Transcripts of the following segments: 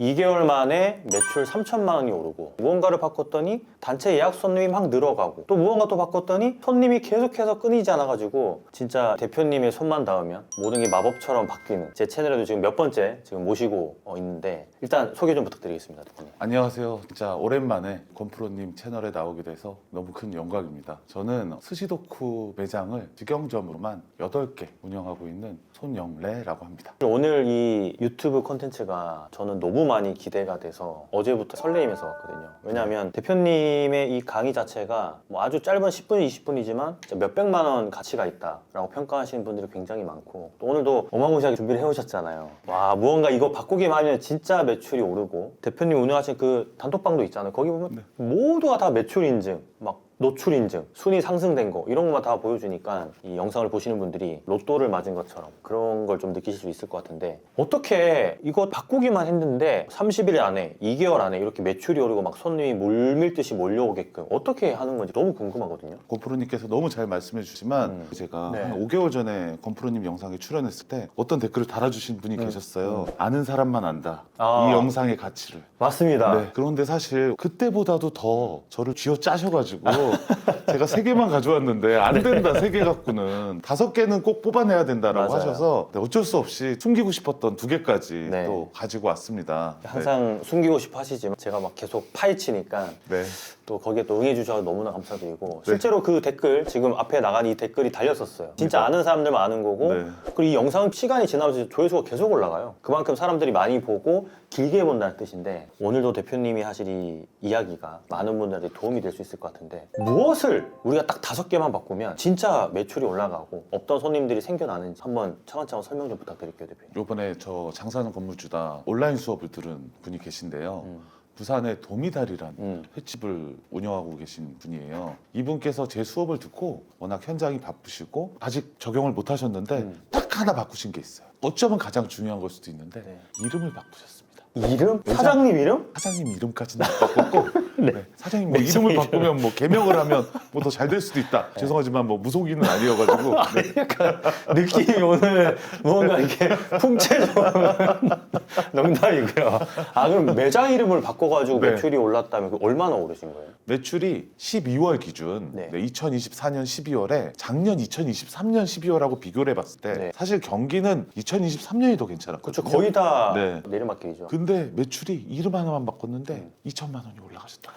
2개월 만에 매출 3천만 원이 오르고, 무언가를 바꿨더니 단체 예약 손님이 막 늘어가고, 또 무언가 또 바꿨더니 손님이 계속해서 끊이지 않아가지고 진짜 대표님의 손만 닿으면 모든 게 마법처럼 바뀌는, 제 채널에도 지금 몇 번째 지금 모시고 있는데, 일단 소개 좀 부탁드리겠습니다, 대표님. 안녕하세요. 진짜 오랜만에 권프로님 채널에 나오게 돼서 너무 큰 영광입니다. 저는 스시도쿠 매장을 직영점으로만 8개 운영하고 있는 손영래라고 합니다. 오늘 이 유튜브 콘텐츠가 저는 너무 많이 기대가 돼서 어제부터 설레이면서 왔거든요. 왜냐하면 대표님의 이 강의 자체가 뭐 아주 짧은 10분, 20분이지만 몇백만 원 가치가 있다라고 평가하시는 분들이 굉장히 많고, 또 오늘도 어마무시하게 준비를 해오셨잖아요. 와, 무언가 이거 바꾸기만 하면 진짜 매출이 오르고, 대표님 운영하신 그 단톡방도 있잖아요. 거기 보면 모두가 다 매출 인증, 막 노출 인증, 순위 상승된 거, 이런 것만 다 보여주니까 이 영상을 보시는 분들이 로또를 맞은 것처럼 그런 걸 좀 느끼실 수 있을 것 같은데, 어떻게 이거 바꾸기만 했는데 30일 안에, 2개월 안에 이렇게 매출이 오르고 막 손님이 물밀듯이 몰려오게끔 어떻게 하는 건지 너무 궁금하거든요. 권프로님께서 너무 잘 말씀해 주시지만 제가 네. 한 5개월 전에 권프로님 영상에 출연했을 때 어떤 댓글을 달아주신 분이 계셨어요. 아는 사람만 안다. 아. 이 영상의 가치를. 맞습니다. 네, 그런데 사실 그때보다도 더 저를 쥐어 짜셔가지고 제가 3개만 가져왔는데 안 된다, 3개 갖고는 5개는 꼭 뽑아내야 된다라고 맞아요. 하셔서 어쩔 수 없이 숨기고 싶었던 2개까지 네. 또 가지고 왔습니다. 항상 숨기고 싶어 하시지만 제가 막 계속 파헤치니까 네. 또 거기에 또 응해주셔서 너무나 감사드리고, 실제로 그 댓글, 지금 앞에 나간 이 댓글이 달렸었어요. 진짜 아는 사람들만 아는 거고, 네. 그리고 이 영상 시간이 지나면서 조회수가 계속 올라가요. 그만큼 사람들이 많이 보고 길게 본다는 뜻인데, 오늘도 대표님이 하실 이 이야기가 많은 분들한테 도움이 될 수 있을 것 같은데, 무엇을 우리가 딱 5개만 바꾸면 진짜 매출이 올라가고 없던 손님들이 생겨나는지 한번 차근차근 설명 좀 부탁드릴게요, 대표님. 요번에 저 장사하는 건물주다 온라인 수업을 들은 분이 계신데요. 부산의 도미달이라는 횟집을 운영하고 계신 분이에요. 이분께서 제 수업을 듣고 워낙 현장이 바쁘시고 아직 적용을 못 하셨는데 딱 하나 바꾸신 게 있어요. 어쩌면 가장 중요한 걸 수도 있는데 네. 이름을 바꾸셨습니다. 이름? 사장님 이름? 사장님 이름까지는 못 바꿨고 네. 사장님 뭐 이름을 바꾸면 뭐 개명을 하면 뭐 더 잘 될 수도 있다. 죄송하지만 뭐 무속인은 아니어가지고 약간 느낌이 오늘 뭔가 이렇게 풍채적으로 농담이고요. 아, 그럼 매장 이름을 바꿔가지고 네. 매출이 올랐다면 그 얼마나 오르신 거예요? 매출이 12월 기준 네. 2024년 12월에 작년 2023년 12월하고 비교를 해봤을 때 네. 사실 경기는 2023년이 더 괜찮았거든요. 그렇죠. 거의 다 네. 내리막길이죠. 근데 매출이 이름 하나만 바꿨는데 2천만 원이 올라가셨다.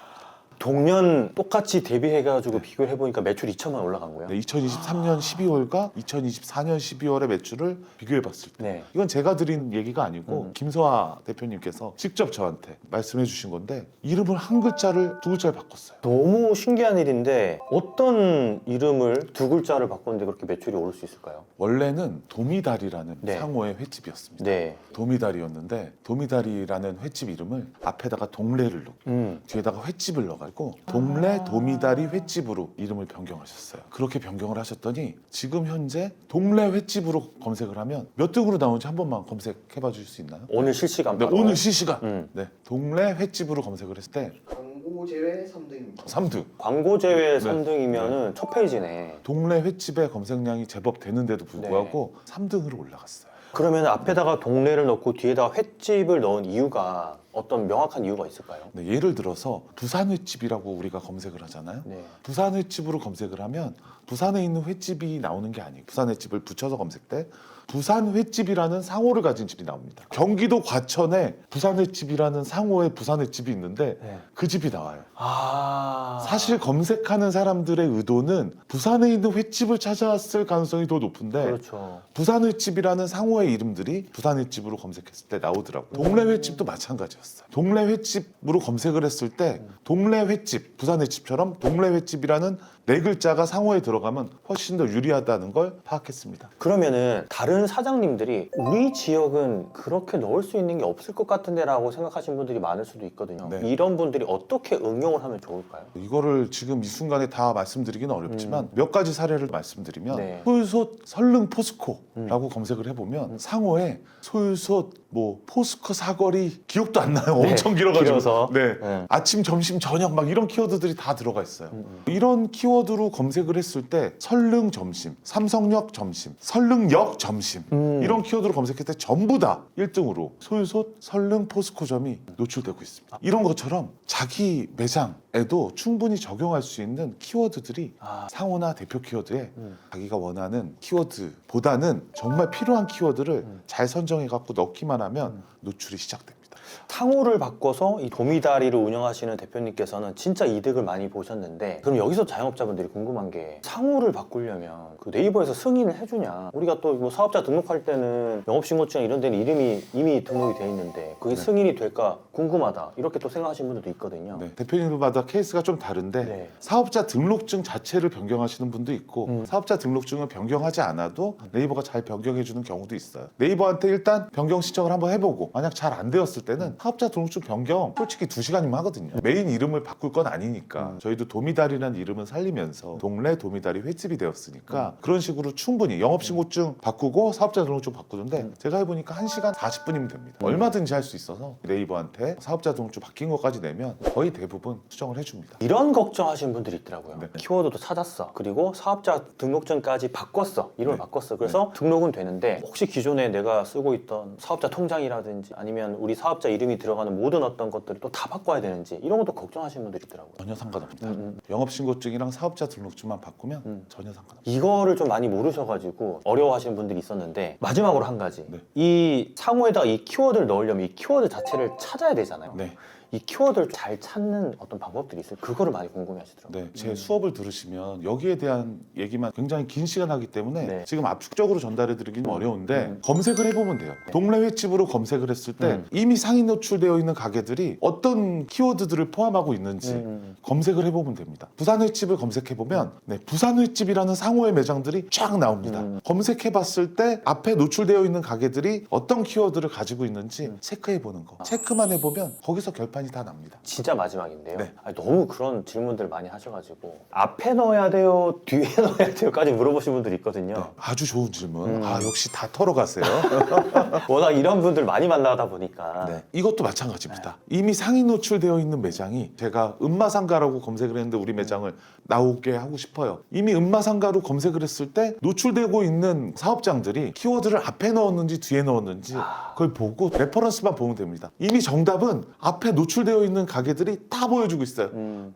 동년 똑같이 대비해가지고 비교를 해보니까 매출 2천만 올라간 거예요. 네, 2023년 12월과 2024년 12월의 매출을 비교해봤을 때 네. 이건 제가 드린 얘기가 아니고 김서아 대표님께서 직접 저한테 말씀해 주신 건데 이름을 한 글자를 2글자를 바꿨어요. 너무 신기한 일인데, 어떤 이름을 2글자를 바꿨는데 그렇게 매출이 오를 수 있을까요? 원래는 도미달이라는 네. 상호의 횟집이었습니다. 네. 도미달이었는데 도미달이라는 횟집 이름을 앞에다가 동래를 넣고 뒤에다가 횟집을 넣어가지고 동래 도미달이 횟집으로 이름을 변경하셨어요. 그렇게 변경을 하셨더니 지금 현재 동래 횟집으로 검색을 하면 몇 등으로 나오는지 한 번만 검색해봐 주실 수 있나요? 오늘 실시간 네, 바로. 오늘 실시간 네, 동래 횟집으로 검색을 했을 때 광고 제외 3등입니다. 3등. 광고 제외 3등이면은 첫 페이지네. 동래 횟집의 검색량이 제법 되는데도 불구하고 3등으로 올라갔어요. 그러면 앞에다가 동네를 넣고 뒤에다가 횟집을 넣은 이유가, 어떤 명확한 이유가 있을까요? 네, 예를 들어서 부산 횟집이라고 우리가 검색을 하잖아요. 네. 부산 횟집으로 검색을 하면 부산에 있는 횟집이 나오는 게 아니고 부산 횟집을 붙여서 검색 때 부산 횟집이라는 상호를 가진 집이 나옵니다. 경기도 과천에 부산 횟집이라는 상호의 부산 횟집이 있는데 네. 그 집이 나와요. 아. 사실 검색하는 사람들의 의도는 부산에 있는 횟집을 찾아왔을 가능성이 더 높은데 그렇죠. 부산 횟집이라는 상호의 이름들이 부산 횟집으로 검색했을 때 나오더라고요. 동래 횟집도 마찬가지였어요. 동래 횟집으로 검색을 했을 때 동래 횟집, 부산 횟집처럼 동래 횟집이라는 4글자가 상호에 들어가면 훨씬 더 유리하다는 걸 파악했습니다. 그러면은 다른 사장님들이 우리 지역은 그렇게 넣을 수 있는 게 없을 것 같은데 라고 생각하시는 분들이 많을 수도 있거든요. 네. 이런 분들이 어떻게 응용을 하면 좋을까요? 이거를 지금 이 순간에 다 말씀드리기는 어렵지만 몇 가지 사례를 말씀드리면 네. 솔솥 설릉 포스코라고 검색을 해보면 상호에 솔솥 뭐 포스코 사거리 기억도 안 나요. 네, 엄청 길어가지고. 길어서. 네. 네. 아침, 점심, 저녁 막 이런 키워드들이 다 들어가 있어요. 이런 키워드로 검색을 했을 때 설릉 점심, 삼성역 점심, 설릉역 점심 이런 키워드로 검색했을 때 전부 다 1등으로 솔솥 설릉 포스코점이 노출되고 있습니다. 이런 것처럼 자기 매장에도 충분히 적용할 수 있는 키워드들이 상호나 대표 키워드에 자기가 원하는 키워드보다는 정말 필요한 키워드를 잘 선정해 갖고 넣기만 하면 노출이 시작됩니다. 상호를 바꿔서 이 도미다리를 운영하시는 대표님께서는 진짜 이득을 많이 보셨는데, 그럼 여기서 자영업자분들이 궁금한 게 상호를 바꾸려면 그 네이버에서 승인을 해주냐? 우리가 또 뭐 사업자 등록할 때는 영업신고증 이런 데는 이름이 이미 등록이 돼 있는데 그게 승인이 될까 궁금하다, 이렇게 또 생각하시는 분들도 있거든요. 네, 대표님들마다 케이스가 좀 다른데 네. 사업자 등록증 자체를 변경하시는 분도 있고 사업자 등록증을 변경하지 않아도 네이버가 잘 변경해 주는 경우도 있어요. 네이버한테 일단 변경 신청을 한번 해보고 만약 잘 안 되었을 때는 사업자 등록증 변경 솔직히 2시간이면 하거든요. 메인 이름을 바꿀 건 아니니까 저희도 도미다리라는 이름은 살리면서 동래 도미다리 횟집이 되었으니까 그런 식으로 충분히 영업신고증 바꾸고 사업자 등록증 바꾸는데 제가 해보니까 1시간 40분이면 됩니다. 얼마든지 할 수 있어서 네이버한테 사업자 등록증 바뀐 것까지 내면 거의 대부분 수정을 해줍니다. 이런 걱정하시는 분들이 있더라고요. 네. 키워드도 찾았어. 그리고 사업자 등록증까지 바꿨어. 이름을 네. 바꿨어. 그래서 등록은 되는데 혹시 기존에 내가 쓰고 있던 사업자 통장이라든지 아니면 우리 사업자 이름이 들어가는 모든 어떤 것들을 또 다 바꿔야 되는지 이런 것도 걱정하시는 분들이 있더라고요. 전혀 상관없다. 영업신고증이랑 사업자 등록증만 바꾸면 전혀 상관없다. 이거를 좀 많이 모르셔가지고 어려워하시는 분들이 있었는데, 마지막으로 한 가지. 네. 이 상호에다가 이 키워드를 넣으려면 이 키워드 자체를 찾아야 되잖아요. 네. 이 키워드를 잘 찾는 어떤 방법들이 있어요? 그거를 많이 궁금해하시더라고요. 네, 제 수업을 들으시면 여기에 대한 얘기만 굉장히 긴 시간 하기 때문에 네. 지금 압축적으로 전달해드리기는 어려운데 검색을 해보면 돼요. 동네 횟집으로 검색을 했을 때 이미 상위 노출되어 있는 가게들이 어떤 키워드들을 포함하고 있는지 검색을 해보면 됩니다. 부산 횟집을 검색해보면 네, 부산 횟집이라는 상호의 매장들이 쫙 나옵니다. 검색해봤을 때 앞에 노출되어 있는 가게들이 어떤 키워드를 가지고 있는지 체크해보는 거. 체크만 해보면 거기서 결판이 다 납니다. 진짜 마지막인데요. 네. 아니, 너무 그런 질문들 많이 하셔가지고 앞에 넣어야 돼요, 뒤에 넣어야 돼요까지 물어보신 분들이 있거든요. 네, 아주 좋은 질문. 아 역시 다 털어가세요. 워낙 이런 분들 많이 만나다 보니까. 네. 이것도 마찬가지입니다. 이미 상위 노출되어 있는 매장이 제가 음마상가라고 검색을 했는데 우리 매장을 나오게 하고 싶어요. 이미 음마상가로 검색을 했을 때 노출되고 있는 사업장들이 키워드를 앞에 넣었는지 뒤에 넣었는지 그걸 보고 레퍼런스만 보면 됩니다. 이미 정답은 앞에 노출되어 있는 가게들이 다 보여주고 있어요.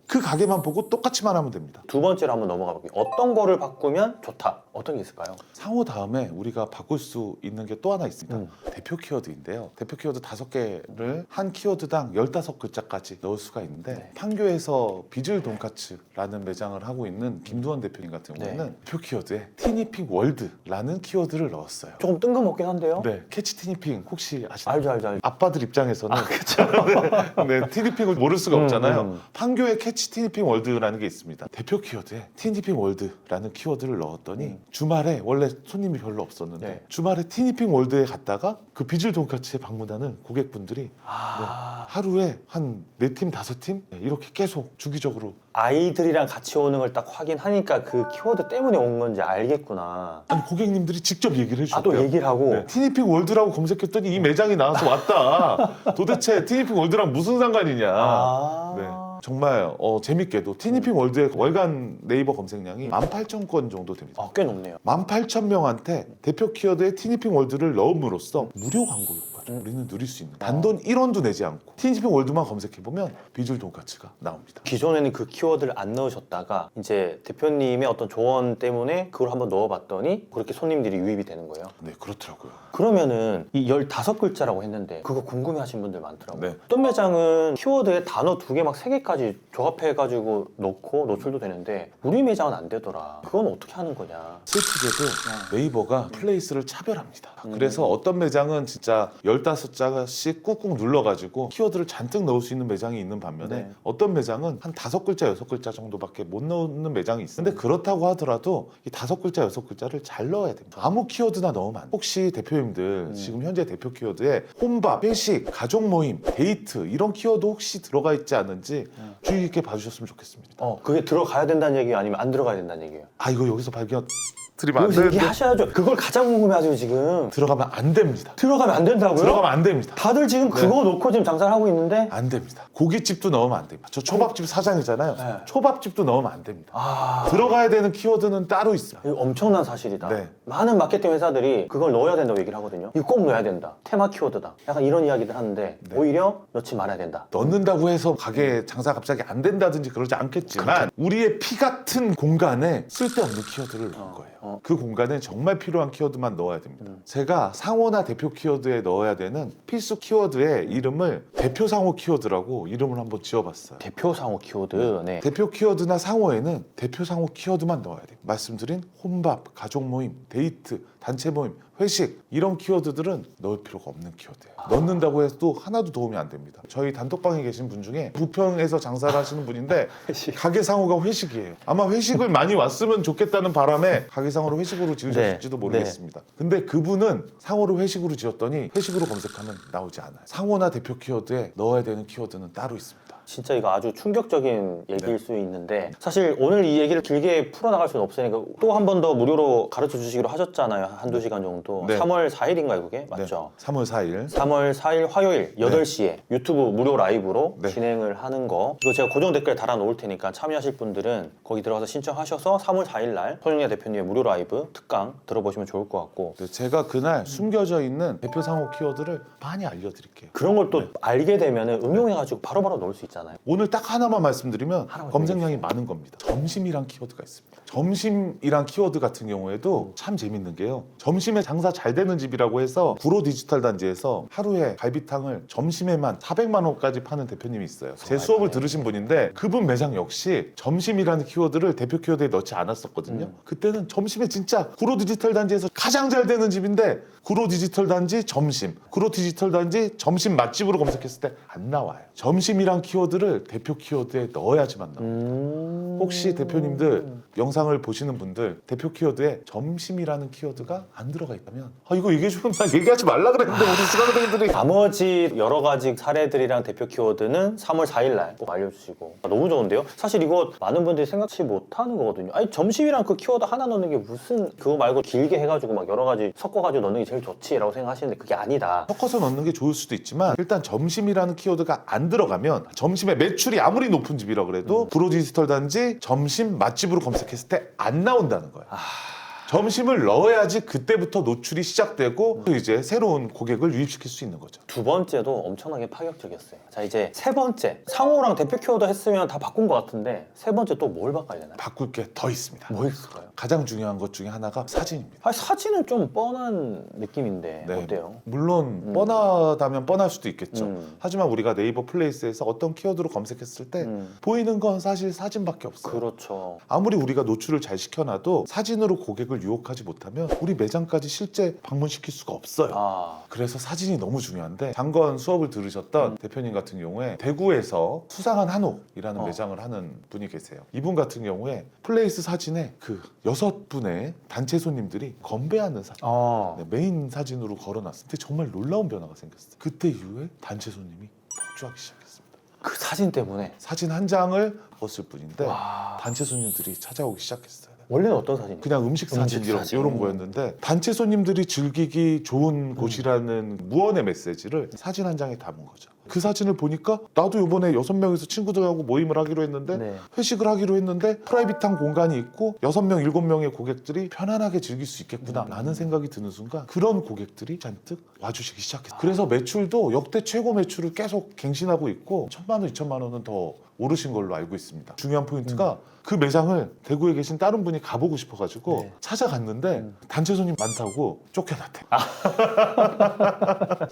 그 가게만 보고 똑같이만 하면 됩니다. 두 번째로 한번 넘어가 볼게요. 어떤 거를 바꾸면 좋다. 어떤 게 있을까요? 상호 다음에 우리가 바꿀 수 있는 게 또 하나 있습니다. 대표 키워드인데요. 대표 키워드 5개를 한 키워드당 15글자까지 넣을 수가 있는데 네. 판교에서 비즐 돈까츠라는 매장을 하고 있는 김두원 대표님 같은 경우에는 네. 대표 키워드에 티니핑 월드라는 키워드를 넣었어요. 조금 뜬금없긴 한데요. 네, 캐치 티니핑 혹시 아시나요? 알죠. 아빠들 입장에서는 그렇죠. 네, 티니핑을 모를 수가 없잖아요. 판교에 캐치 티니핑 월드라는 게 있습니다. 대표 키워드에 티니핑 월드라는 키워드를 넣었더니 주말에 원래 손님이 별로 없었는데 네. 주말에 티니핑 월드에 갔다가 그 비즐 돈까츠에 방문하는 고객분들이 하루에 한 4팀, 5팀 이렇게 계속 주기적으로 아이들이랑 같이 오는 걸 딱 확인하니까 그 키워드 때문에 온 건지 알겠구나. 아니 고객님들이 직접 얘기를 해주셨대요. 또 얘기를 하고. 네, 티니핑 월드라고 검색했더니 이 매장이 나와서 왔다. 도대체 티니핑 월드랑 무슨 상관이냐. 네. 정말 재밌게도 티니핑 월드의 월간 네이버 검색량이 18,000건 정도 됩니다. 꽤 높네요. 18,000명한테 대표 키워드에 티니핑 월드를 넣음으로써 무료 광고 효과를 우리는 누릴 수 있는 단돈 1원도 내지 않고 티니핑 월드만 검색해보면 비즐 돈까츠가 나옵니다. 기존에는 그 키워드를 안 넣으셨다가 이제 대표님의 어떤 조언 때문에 그걸 한번 넣어봤더니 그렇게 손님들이 유입이 되는 거예요. 네, 그렇더라고요. 그러면은 이 15글자라고 했는데 그거 궁금해하시는 분들 많더라고요. 네. 어떤 매장은 키워드에 단어 2개 막 3개까지 조합해가지고 넣고 노출도 되는데 우리 매장은 안 되더라. 그건 어떻게 하는 거냐. 슬프게도 네이버가 플레이스를 차별합니다. 그래서 어떤 매장은 진짜 15자씩 꾹꾹 눌러가지고 키워드를 잔뜩 넣을 수 있는 매장이 있는 반면에 네. 어떤 매장은 한 5글자, 6글자 정도밖에 못 넣는 매장이 있어요. 근데 그렇다고 하더라도 이 5글자, 6글자를 잘 넣어야 됩니다. 아무 키워드나 넣으면 안 돼요. 혹시 대표님들 지금 현재 대표 키워드에 혼밥, 회식, 가족 모임, 데이트 이런 키워드 혹시 들어가 있지 않은지 주의 깊게 봐주셨으면 좋겠습니다. 그게 들어가야 된다는 얘기예요? 아니면 안 들어가야 된다는 얘기예요? 아 이거 여기서 드리면 안 여기서 되는데 얘기하셔야죠. 그걸 가장 궁금해하죠 지금. 들어가면 안 됩니다. 들어가면 안 된다고요? 들어가면 안 됩니다. 다들 지금 그거 놓고 지금 장사를 하고 있는데 안 됩니다. 고깃집도 넣으면 안 됩니다. 저 초밥집 사장이잖아요. 네. 초밥집도 넣으면 안 됩니다. 들어가야 되는 키워드는 따로 있어요. 이거 엄청난 사실이다. 네. 많은 마케팅 회사들이 그걸 넣어야 된다고 얘기를 하거든요. 이거 꼭 넣어야 된다. 테마 키워드다. 약간 이런 이야기들 하는데 오히려 넣지 말아야 된다. 넣는다고 해서 가게 장사 갑자기 안 된다든지 그러지 않겠지만 우리의 피 같은 공간에 쓸데없는 키워드를 넣은 거예요. 그 공간에 정말 필요한 키워드만 넣어야 됩니다. 제가 상호나 대표 키워드에 넣어야 되는 필수 키워드의 이름을 대표 상호 키워드라고 이름을 한번 지어봤어요. 대표 상호 키워드. 네. 대표 키워드나 상호에는 대표 상호 키워드만 넣어야 돼요. 말씀드린 혼밥, 가족 모임, 데이트, 단체 모임, 회식 이런 키워드들은 넣을 필요가 없는 키워드예요. 넣는다고 해도 하나도 도움이 안 됩니다. 저희 단톡방에 계신 분 중에 부평에서 장사를 하시는 분인데 가게 상호가 회식이에요. 아마 회식을 많이 왔으면 좋겠다는 바람에 가게 상호를 회식으로 지으셨을지도 모르겠습니다. 근데 그분은 상호를 회식으로 지었더니 회식으로 검색하면 나오지 않아요. 상호나 대표 키워드에 넣어야 되는 키워드는 따로 있습니다. 진짜 이거 아주 충격적인 얘기일 수 있는데 사실 오늘 이 얘기를 길게 풀어나갈 수는 없으니까 또 한 번 더 무료로 가르쳐 주시기로 하셨잖아요. 한두 시간 정도. 네. 3월 4일인가요 그게? 맞죠? 네. 3월 4일 3월 4일 화요일 8시에 유튜브 무료 라이브로 네. 진행을 하는 거 이거 제가 고정 댓글에 달아 놓을 테니까 참여하실 분들은 거기 들어가서 신청하셔서 3월 4일 날 손영래 대표님의 무료 라이브 특강 들어보시면 좋을 것 같고 제가 그날 숨겨져 있는 대표 상호 키워드를 많이 알려드릴게요. 그런 걸 또 알게 되면 응용해가지고 바로바로 넣을 수 있잖아요. 오늘 딱 하나만 말씀드리면 하나만 검색량이 많은 겁니다. 점심이란 키워드가 있습니다. 점심이란 키워드 같은 경우에도 참 재밌는 게요. 점심에 장사 잘 되는 집이라고 해서 구로 디지털 단지에서 하루에 갈비탕을 점심에만 400만 원까지 파는 대표님이 있어요. 제 수업을 들으신 분인데 그분 매장 역시 점심이라는 키워드를 대표 키워드에 넣지 않았었거든요. 그때는 점심에 진짜 구로 디지털 단지에서 가장 잘 되는 집인데 구로 디지털 단지 점심, 구로 디지털 단지 점심 맛집으로 검색했을 때 안 나와요. 점심이란 키워드를 대표 키워드에 넣어야지만 나옵니다. 혹시 대표님들 영상을 보시는 분들 대표 키워드에 점심이라는 키워드가 안 들어가 있다면 이거 얘기해주면 나 얘기하지 말라 그랬는데 우리 시간들이 나머지 여러 가지 사례들이랑 대표 키워드는 3월 4일 날 꼭 알려주시고 너무 좋은데요? 사실 이거 많은 분들이 생각지 못하는 거거든요. 아니 점심이랑 그 키워드 하나 넣는 게 무슨 그거 말고 길게 해가지고 막 여러 가지 섞어가지고 넣는 게 제일 좋지라고 생각하시는데 그게 아니다. 섞어서 넣는 게 좋을 수도 있지만 일단 점심이라는 키워드가 안 들어가면 점심에 매출이 아무리 높은 집이라 그래도 구로 디지털 단지 점심 맛집으로 검색했을 때 안 나온다는 거예요. 점심을 넣어야지 그때부터 노출이 시작되고 또 이제 새로운 고객을 유입시킬 수 있는 거죠. 두 번째도 엄청나게 파격적이었어요. 자 이제 세 번째 상호랑 대표 키워드 했으면 다 바꾼 것 같은데 세 번째 또 뭘 바꿔야 되나요? 바꿀 게 더 있습니다. 뭐 있을까요? 가장 중요한 것 중에 하나가 사진입니다. 아니, 사진은 좀 뻔한 느낌인데 네. 어때요? 물론 뻔하다면 뻔할 수도 있겠죠. 음. 하지만 우리가 네이버 플레이스에서 어떤 키워드로 검색했을 때 보이는 건 사실 사진밖에 없어요. 그렇죠. 아무리 우리가 노출을 잘 시켜놔도 사진으로 고객을 유혹하지 못하면 우리 매장까지 실제 방문시킬 수가 없어요. 그래서 사진이 너무 중요한데 장건 수업을 들으셨던 대표님 같은 경우에 대구에서 수상한 한옥이라는 매장을 하는 분이 계세요. 이분 같은 경우에 플레이스 사진에 그 6분의 단체 손님들이 건배하는 사진 네, 메인 사진으로 걸어놨을 때 정말 놀라운 변화가 생겼어요. 그때 이후에 단체 손님이 폭주하기 시작했습니다. 그 사진 때문에 사진 한 장을 먹었을 뿐인데 와. 단체 손님들이 찾아오기 시작했어요. 원래는 어떤 사진이에요? 그냥 음식 사진 이런 거였는데 단체 손님들이 즐기기 좋은 곳이라는 무언의 메시지를 사진 한 장에 담은 거죠. 그 사진을 보니까 나도 이번에 6명이서 친구들하고 모임을 하기로 했는데 네. 회식을 하기로 했는데 프라이빗한 공간이 있고 6명, 7명의 고객들이 편안하게 즐길 수 있겠구나 라는 생각이 드는 순간 그런 고객들이 잔뜩 와주시기 시작했어요. 그래서 매출도 역대 최고 매출을 계속 갱신하고 있고 1,000만 원, 2,000만 원은 더 오르신 걸로 알고 있습니다. 중요한 포인트가 그 매장을 대구에 계신 다른 분이 가보고 싶어가지고 네. 찾아갔는데 단체 손님 많다고 쫓겨났대.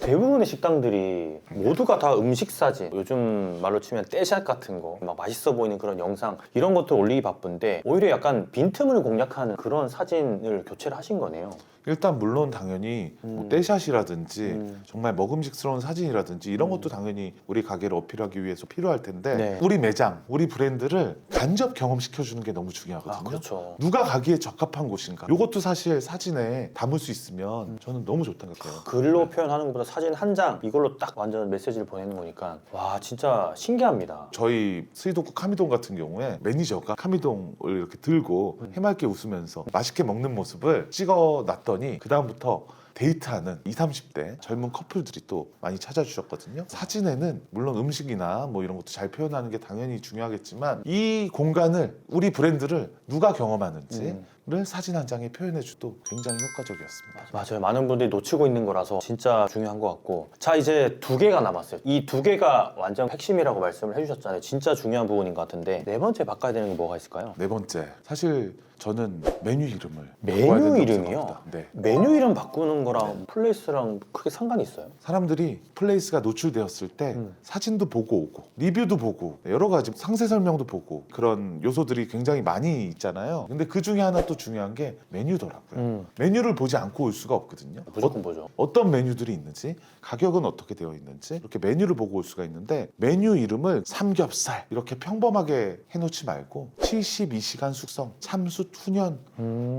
대부분의 식당들이 모두가 다 음식 사진, 요즘 말로 치면 떼샷 같은 거, 막 맛있어 보이는 그런 영상 이런 것들 올리기 바쁜데 오히려 약간 빈틈을 공략하는 그런 사진을 교체를 하신 거네요. 일단 물론 당연히 뭐 떼샷이라든지 정말 먹음직스러운 사진이라든지 이런 것도 당연히 우리 가게를 어필하기 위해서 필요할 텐데 네. 우리 매장, 우리 브랜드를 간접 경험시켜주는 게 너무 중요하거든요. 그렇죠. 누가 가기에 적합한 곳인가 이것도 사실 사진에 담을 수 있으면 저는 너무 좋다고 생각해요. 글로 표현하는 것보다 사진 한 장 이걸로 딱 완전 메시지를 보내는 거니까 와 진짜 신기합니다. 저희 스위도쿠 카미동 같은 경우에 매니저가 카미동을 이렇게 들고 해맑게 웃으면서 맛있게 먹는 모습을 찍어놨더니 그 다음부터 데이트하는 20, 30대 젊은 커플들이 또 많이 찾아주셨거든요. 사진에는 물론 음식이나 뭐 이런 것도 잘 표현하는 게 당연히 중요하겠지만 이 공간을 우리 브랜드를 누가 경험하는지를 사진 한 장에 표현해줘도 굉장히 효과적이었습니다. 맞아요. 많은 분들이 놓치고 있는 거라서 진짜 중요한 것 같고. 자, 이제 2개가 남았어요. 이 2개가 완전 핵심이라고 말씀을 해주셨잖아요. 진짜 중요한 부분인 것 같은데 네 번째 바꿔야 되는 게 뭐가 있을까요? 네 번째, 사실 저는 메뉴 이름을 메뉴 바꿔야 된다고 이름이요? 생각합니다. 네. 메뉴 이름 바꾸는 거랑 플레이스랑 크게 상관이 있어요? 사람들이 플레이스가 노출되었을 때 사진도 보고 오고 리뷰도 보고 여러 가지 상세 설명도 보고 그런 요소들이 굉장히 많이 있잖아요. 근데 그 중에 하나 또 중요한 게 메뉴더라고요. 메뉴를 보지 않고 올 수가 없거든요. 무조건 보죠. 어떤 메뉴들이 있는지, 가격은 어떻게 되어 있는지 이렇게 메뉴를 보고 올 수가 있는데 메뉴 이름을 삼겹살 이렇게 평범하게 해놓지 말고 72시간 숙성, 참숯, 훈연,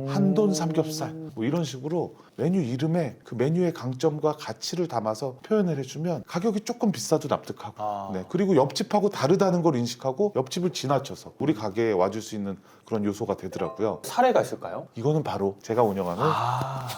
한돈 삼겹살 뭐 이런 식으로 메뉴 이름에 그 메뉴의 강점과 가치를 담아서 표현을 해주면 가격이 조금 비싸도 납득하고 네. 그리고 옆집하고 다르다는 걸 인식하고 옆집을 지나쳐서 우리 가게에 와줄 수 있는 그런 요소가 되더라고요. 사례가 있을까요? 이거는 바로 제가 운영하는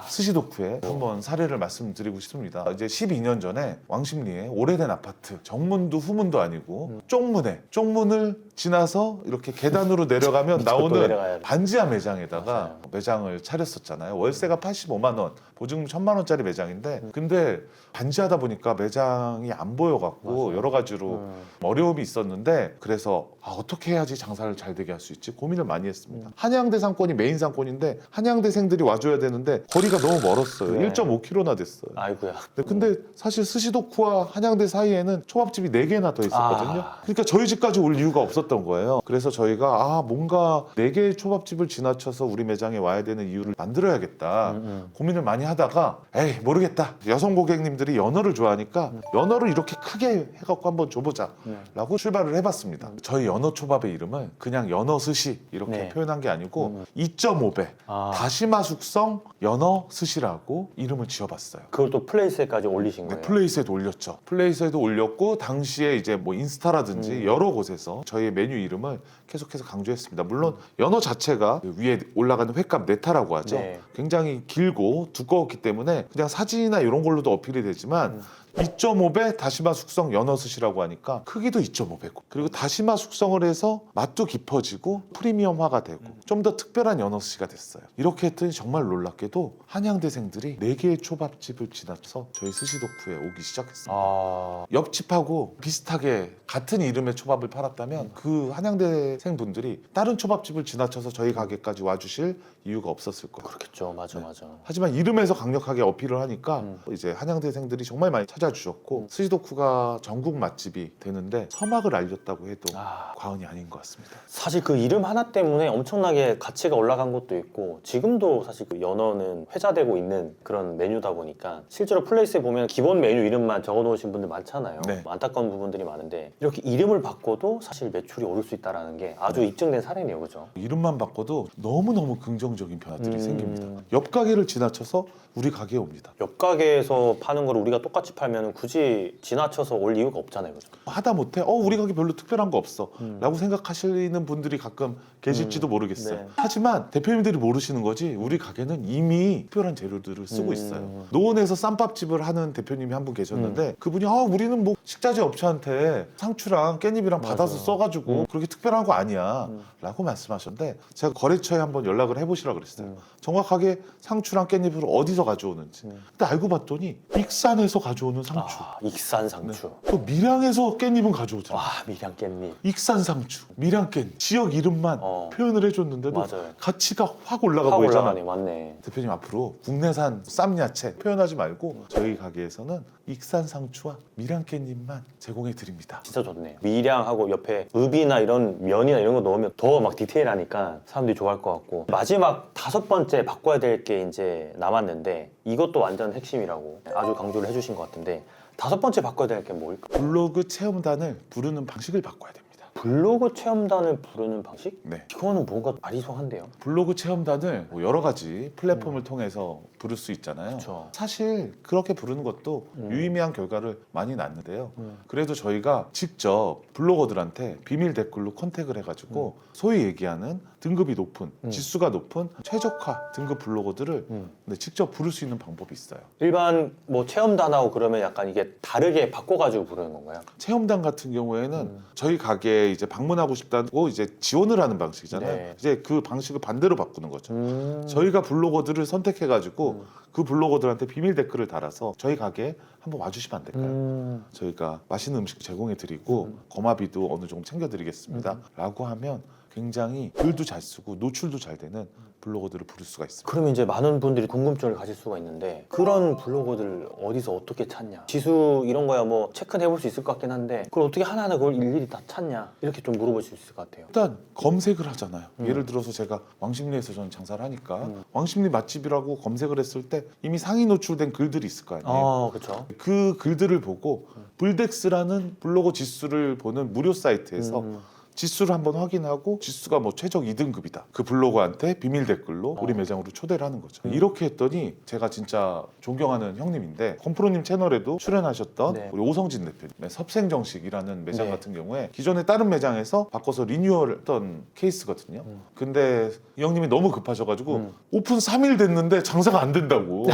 스시도쿠에 한번 사례를 말씀드리고 싶습니다. 이제 12년 전에 왕십리에 오래된 아파트, 정문도 후문도 아니고 쪽문을 지나서 이렇게 계단으로 내려가면 나오는 내려가야 돼. 반지하 매장에다가 맞아요. 매장을 차렸었잖아요. 월세가 85만 원, 보증금 1,000만 원짜리 매장인데 근데 반지하다 보니까 매장이 안 보여갖고 맞아요. 여러 가지로 어려움이 있었는데 그래서 어떻게 해야지 장사를 잘 되게 할 수 있지 고민을 많이 했습니다. 한양대 상권이 메인 상권인데 한양대생들이 와줘야 되는데 거리가 너무 멀었어요. 네. 1.5km나 됐어요. 아이고야. 근데 사실 스시도쿠와 한양대 사이에는 초밥집이 4개나 더 있었거든요. 아. 그러니까 저희 집까지 올 이유가 없었던 거예요. 그래서 저희가 뭔가 4개의 초밥집을 지나쳐서 우리 매장에 와야 되는 이유를 만들어야겠다 고민을 많이 하다가 에이 모르겠다. 여성 고객님들이 연어를 좋아하니까 연어를 이렇게 크게 해갖고 한번 줘보자 라고 출발을 해봤습니다. 저희 연어 초밥의 이름을 그냥 연어 스시 이렇게 네. 표현한 게 아니고 2.5배 다시마 숙성 연어 스시라고 이름을 지어봤어요. 그걸 또 플레이스에까지 올리신 거예요? 네, 플레이스에도 올렸죠. 플레이스에도 올렸고 당시에 이제 뭐 인스타라든지 여러 곳에서 저희의 메뉴 이름을 계속해서 강조했습니다. 물론 연어 자체가 그 위에 올라가는 횟감 네타라고 하죠. 네. 굉장히 길고 두꺼웠기 때문에 그냥 사진이나 이런 걸로도 어필이 되지만 2.5배 다시마 숙성 연어 스시라고 하니까 크기도 2.5배고 그리고 다시마 숙성을 해서 맛도 깊어지고 프리미엄화가 되고 좀 더 특별한 연어 스시가 됐어요. 이렇게 했더니 정말 놀랍게도 한양대생들이 4개의 초밥집을 지나서 저희 스시도쿠에 오기 시작했습니다. 옆집하고 비슷하게 같은 이름의 초밥을 팔았다면 그 한양대생 분들이 다른 초밥집을 지나쳐서 저희 가게까지 와주실 이유가 없었을 거예요. 그렇겠죠. 맞아. 하지만 이름에서 강력하게 어필을 하니까 이제 한양대생들이 정말 많이 찾아주셨고 스시도쿠가 전국 맛집이 되는데 서막을 알렸다고 해도 과언이 아닌 것 같습니다. 사실 그 이름 하나 때문에 엄청나게 가치가 올라간 것도 있고 지금도 사실 그 연어는 회자되고 있는 그런 메뉴다 보니까 실제로 플레이스에 보면 기본 메뉴 이름만 적어놓으신 분들 많잖아요. 네. 안타까운 부분들이 많은데 이렇게 이름을 바꿔도 사실 매출이 오를 수 있다는 게 아주 입증된 사례네요. 그죠? 이름만 바꿔도 너무너무 긍정적인 변화들이 생깁니다. 옆 가게를 지나쳐서 우리 가게에 옵니다. 옆 가게에서 파는 걸 우리가 똑같이 팔면 굳이 지나쳐서 올 이유가 없잖아요. 그죠? 하다못해 우리 가게 별로 특별한 거 없어 라고 생각하시는 분들이 가끔 계실지도 모르겠어요. 네. 하지만 대표님들이 모르시는 거지 우리 가게는 이미 특별한 재료들을 쓰고 있어요. 노원에서 쌈밥집을 하는 대표님이 한 분 계셨는데 그분이 우리는 뭐 식자재 업체한테 상추랑 깻잎이랑 받아서 써가지고 그렇게 특별한 거 아니야 라고 말씀하셨는데 제가 거래처에 한번 연락을 해보시라 그랬어요. 정확하게 상추랑 깻잎을 어디서 가져오는지. 근데 알고 봤더니 익산에서 가져오는 상추. 익산 상추. 또 밀양에서 깻잎은 가져오더라고요. 밀양 깻잎. 익산 상추, 밀양 깻잎. 지역 이름만 표현을 해줬는데도 맞아요. 가치가 확 올라가 확 보이잖아. 올라가네. 맞네. 대표님 앞으로 국내산 쌈야채 표현하지 말고 저희 가게에서는 익산 상추와 밀양 깻잎만 제공해 드립니다. 진짜 좋네요. 밀양하고 옆에 읍이나 이런 면이나 이런 거 넣으면 더 막 디테일하니까 사람들이 좋아할 것 같고 마지막 5번째 바꿔야 될 게 이제 남았는데 이것도 완전 핵심이라고 아주 강조를 해주신 것 같은데 5번째 바꿔야 될 게 뭘까? 블로그 체험단을 부르는 방식을 바꿔야 됩니다. 블로그 체험단을 부르는 방식? 네. 이거는 뭔가 아리송한데요. 블로그 체험단을 여러 가지 플랫폼을 통해서 부를 수 있잖아요. 그쵸. 사실 그렇게 부르는 것도 유의미한 결과를 많이 낳는데요. 음. 그래도 저희가 직접 블로거들한테 비밀 댓글로 컨택을 해가지고 소위 얘기하는 등급이 높은, 지수가 높은 최적화 등급 블로거들을 네, 직접 부를 수 있는 방법이 있어요. 일반 뭐 체험단하고 그러면 약간 이게 다르게 바꿔가지고 부르는 건가요? 체험단 같은 경우에는 저희 가게에 이제 방문하고 싶다고 이제 지원을 하는 방식이잖아요. 네. 이제 그 방식을 반대로 바꾸는 거죠. 저희가 블로거들을 선택해가지고 그 블로거들한테 비밀 댓글을 달아서 저희 가게에 한번 와주시면 안 될까요? 저희가 맛있는 음식 제공해드리고 거마비도 어느 정도 챙겨드리겠습니다. 라고 하면 굉장히 글도 잘 쓰고 노출도 잘 되는 블로거들을 부를 수가 있습니다. 그러면 이제 많은 분들이 궁금증을 가질 수가 있는데 그런 블로거들 어디서 어떻게 찾냐? 지수 이런 거야 뭐 체크는 해볼 수 있을 것 같긴 한데 그걸 어떻게 하나하나 그걸 일일이 다 찾냐? 이렇게 좀 물어볼 수 있을 것 같아요. 일단 검색을 하잖아요. 예를 들어서 제가 왕십리에서 저는 장사를 하니까 왕십리 맛집이라고 검색을 했을 때 이미 상위 노출된 글들이 있을 거 아니에요. 아, 그렇죠. 그 글들을 보고 불덱스라는 블로거 지수를 보는 무료 사이트에서 지수를 한번 확인하고 지수가 뭐 최적 2등급이다. 그 블로거한테 비밀 댓글로 우리 매장으로 초대를 하는 거죠. 이렇게 했더니 제가 진짜 존경하는 형님인데 건프로님 채널에도 출연하셨던 네. 우리 오성진 대표님 섭생정식이라는 매장 네. 같은 경우에 기존에 다른 매장에서 바꿔서 리뉴얼했던 케이스거든요. 근데 이 형님이 너무 급하셔가지고 오픈 3일 됐는데 장사가 안 된다고.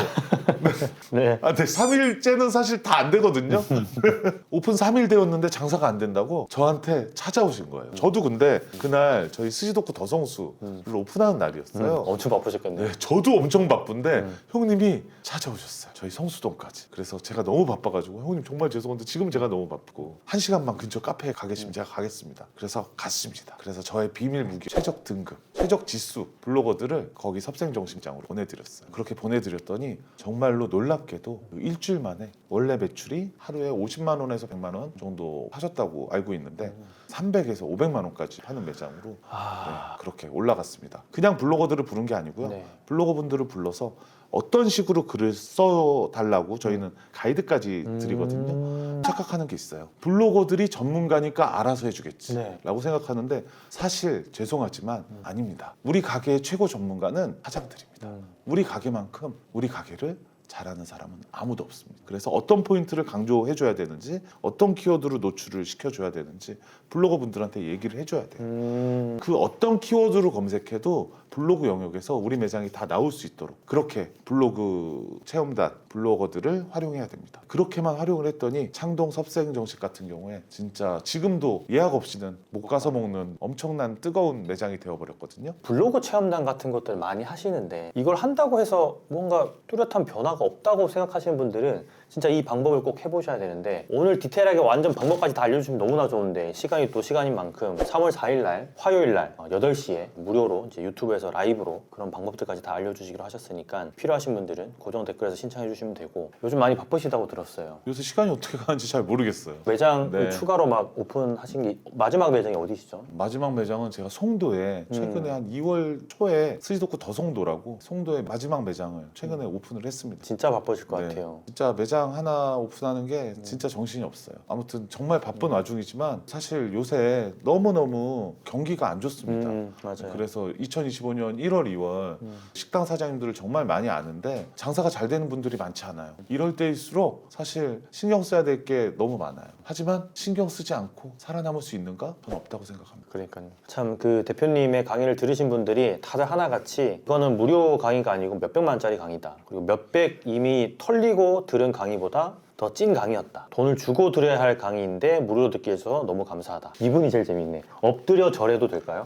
네. 아, 근데 3일째는 사실 다 안 되거든요. 오픈 3일 되었는데 장사가 안 된다고 저한테 찾아오신 거예요. 저도 근데 그날 저희 스시도쿠 더성수를 오픈하는 날이었어요. 엄청 바쁘셨겠네요. 네, 저도 엄청 바쁜데 형님이 찾아오셨어요. 저희 성수동까지. 그래서 제가 너무 바빠가지고 형님 정말 죄송한데 지금 제가 너무 바쁘고 1시간만 근처 카페에 가 계시면 제가 가겠습니다. 그래서 갔습니다. 그래서 저의 비밀 무기 최적 등급, 최적 지수 블로거들을 거기 섭생정신장으로 보내드렸어요. 그렇게 보내드렸더니 정말로 놀랍게도 일주일 만에 원래 매출이 하루에 50만 원에서 100만 원 정도 하셨다고 알고 있는데 300에서 500만 원까지 하는 매장으로 네, 그렇게 올라갔습니다. 그냥 블로거들을 부른 게 아니고요. 네. 블로거분들을 불러서 어떤 식으로 글을 써달라고 저희는 가이드까지 드리거든요. 착각하는 게 있어요. 블로거들이 전문가니까 알아서 해주겠지 네. 라고 생각하는데 사실 죄송하지만 아닙니다. 우리 가게의 최고 전문가는 사장들입니다. 우리 가게만큼 우리 가게를 잘하는 사람은 아무도 없습니다. 그래서 어떤 포인트를 강조해줘야 되는지 어떤 키워드로 노출을 시켜줘야 되는지 블로거 분들한테 얘기를 해줘야 돼요. 그 어떤 키워드로 검색해도 블로그 영역에서 우리 매장이 다 나올 수 있도록 그렇게 블로그 체험단 블로거들을 활용해야 됩니다. 그렇게만 활용을 했더니 창동 섭생정식 같은 경우에 진짜 지금도 예약 없이는 못 가서 먹는 엄청난 뜨거운 매장이 되어버렸거든요. 블로그 체험단 같은 것들 많이 하시는데 이걸 한다고 해서 뭔가 뚜렷한 변화가 없다고 생각하시는 분들은 진짜 이 방법을 꼭 해보셔야 되는데 오늘 디테일하게 완전 방법까지 다 알려주시면 너무나 좋은데 시간이 또 시간인 만큼 3월 4일 날 화요일 날 8시에 무료로 이제 유튜브에서 라이브로 그런 방법들까지 다 알려주시기로 하셨으니까 필요하신 분들은 고정 댓글에서 신청해 주시면 되고 요즘 많이 바쁘시다고 들었어요. 요새 시간이 어떻게 가는지 잘 모르겠어요. 매장 네. 추가로 막 오픈하신 게 마지막 매장이 어디시죠? 마지막 매장은 제가 송도에 최근에 한 2월 초에 스시도쿠 더송도라고 송도에 마지막 매장을 최근에 오픈을 했습니다. 진짜 바쁘실 것 네. 같아요. 진짜 매장 하나 오픈하는 게 진짜 정신이 없어요. 아무튼 정말 바쁜 와중이지만 사실 요새 너무너무 경기가 안 좋습니다. 맞아요. 그래서 2025년 1월, 2월 식당 사장님들을 정말 많이 아는데 장사가 잘 되는 분들이 많지 않아요. 이럴 때일수록 사실 신경 써야 될 게 너무 많아요. 하지만 신경 쓰지 않고 살아남을 수 있는가? 저는 없다고 생각합니다. 그러니까요. 참 그 대표님의 강의를 들으신 분들이 다들 하나같이 이거는 무료 강의가 아니고 몇백만 원짜리 강의다. 그리고 몇백 이미 털리고 들은 강의보다 더 찐 강의였다. 돈을 주고 들어야 할 강의인데 무료로 듣게 해서 너무 감사하다. 이분이 제일 재밌네. 엎드려 절해도 될까요?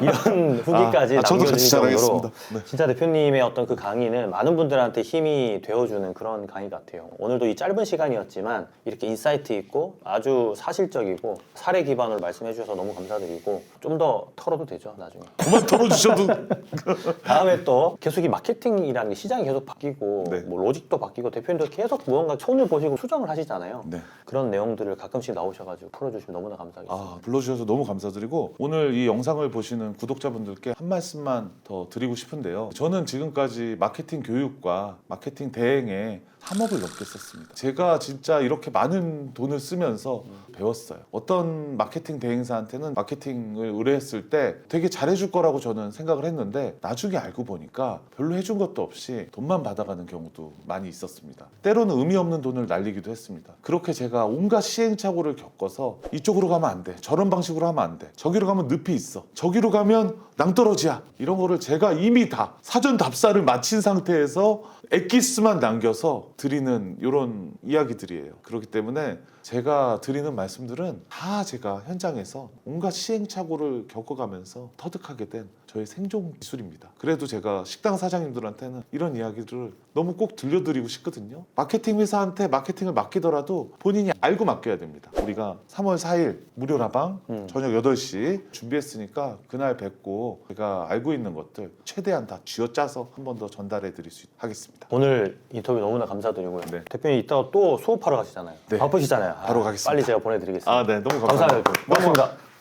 이런 후기까지 저도 같이 남겨주신 정도로 잘하겠습니다. 네. 진짜 대표님의 어떤 그 강의는 많은 분들한테 힘이 되어주는 그런 강의 같아요. 오늘도 이 짧은 시간이었지만 이렇게 인사이트 있고 아주 사실적이고 사례 기반으로 말씀해 주셔서 너무 감사드리고 좀 더 털어도 되죠 나중에. 그만 털어주셔도 다음에 또 계속 이 마케팅이라는 게 시장이 계속 바뀌고 네. 뭐 로직도 바뀌고 대표님도 계속 무언가 손을 보시고 수정을 하시잖아요. 네. 그런 내용들을 가끔씩 나오셔가지고 풀어주시면 너무나 감사하겠습니다. 불러주셔서 너무 감사드리고 오늘 이 영상을 보시는 구독자분들께 한 말씀만 더 드리고 싶은데요. 저는 지금까지 마케팅 교육과 마케팅 대행에 3억을 넘게 썼습니다. 제가 진짜 이렇게 많은 돈을 쓰면서 배웠어요. 어떤 마케팅 대행사한테는 마케팅을 의뢰했을 때 되게 잘해줄 거라고 저는 생각을 했는데 나중에 알고 보니까 별로 해준 것도 없이 돈만 받아가는 경우도 많이 있었습니다. 때로는 의미 없는 돈을 날리기도 했습니다. 그렇게 제가 온갖 시행착오를 겪어서 이쪽으로 가면 안 돼, 저런 방식으로 하면 안 돼, 저기로 가면 늪이 있어, 저기로 가면 낭떠러지야, 이런 거를 제가 이미 다 사전 답사를 마친 상태에서 엑기스만 남겨서 드리는 이런 이야기들이에요. 그렇기 때문에 제가 드리는 말씀들은 다 제가 현장에서 온갖 시행착오를 겪어가면서 터득하게 된 저의 생존 기술입니다. 그래도 제가 식당 사장님들한테는 이런 이야기를 너무 꼭 들려드리고 싶거든요. 마케팅 회사한테 마케팅을 맡기더라도 본인이 알고 맡겨야 됩니다. 우리가 3월 4일 무료 라방 저녁 8시 준비했으니까 그날 뵙고 제가 알고 있는 것들 최대한 다 쥐어짜서 한 번 더 전달해 드릴 수 하겠습니다. 오늘 인터뷰 너무나 감사드리고요. 네. 대표님 이따가 또 수업하러 가시잖아요. 네. 바쁘시잖아요. 바로 가겠습니다. 빨리 제가 보내드리겠습니다. 네, 너무 감사합니다. 감사합니다. 고맙습니다.